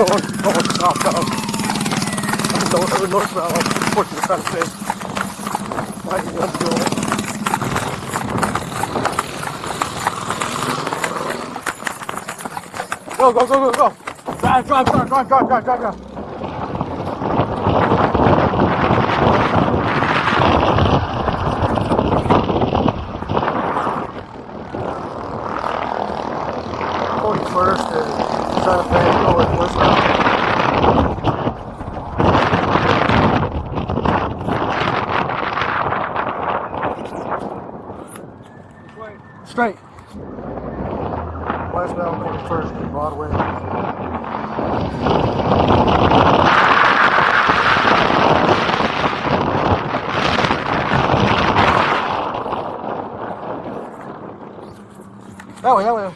stop, dog. Don't ever northbound. What you're trying to say. Why you want to go? Go. Drive. 41st and trying to plan to go with westbound. Straight. Westbound 41st and Broadway. That way.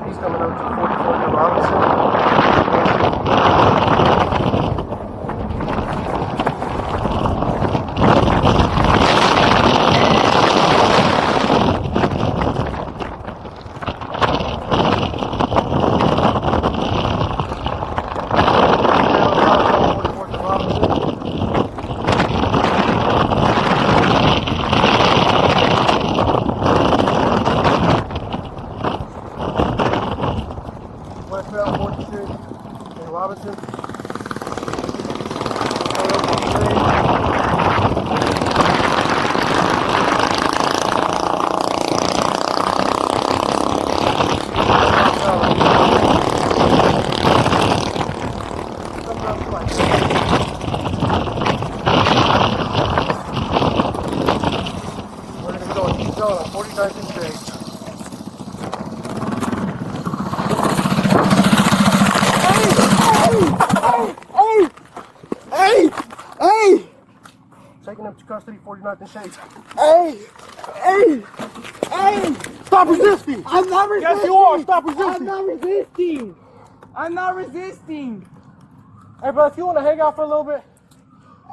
He's coming up to 44 to Robinson. Westbound 46 in Robinson. We're going to go east zone on 49th and State. Hey! Taking him to custody, 49th and Shades. Hey! Stop resisting! I'm not resisting! Yes, you are! Stop resisting! I'm not resisting! Hey, bro, if you want to hang out for a little bit.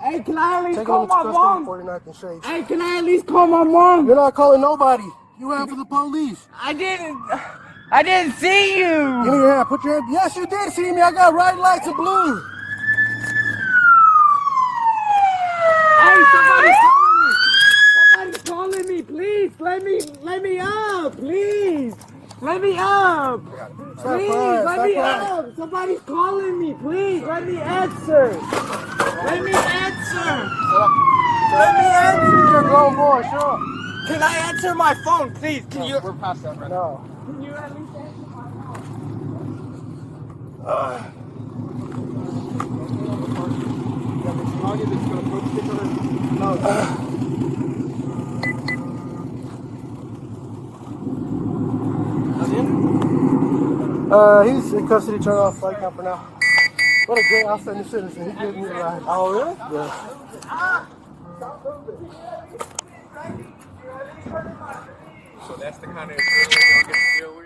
Hey, can I at least Taking call him to my custody, mom? 49th and Shades. Hey, can I at least call my mom? You're not calling nobody. You ran for the police. I didn't see you! Give me your hand. Put your hand. Yes, you did see me. I got red lights and blue. Hey, somebody's calling me! Please, let me up! Please! Let me up! Please, let me up! Somebody's calling me! Please, let me answer! Let me answer! You're a grown boy. Shut up. Can I answer my phone, please? Can you? We're past that right now. Can you at least answer my phone? He's in custody, turn off flight cam for now. What a great outstanding citizen. He gave me a ride. Oh, really? Yeah. So that's the kind of girl y'all get to deal with?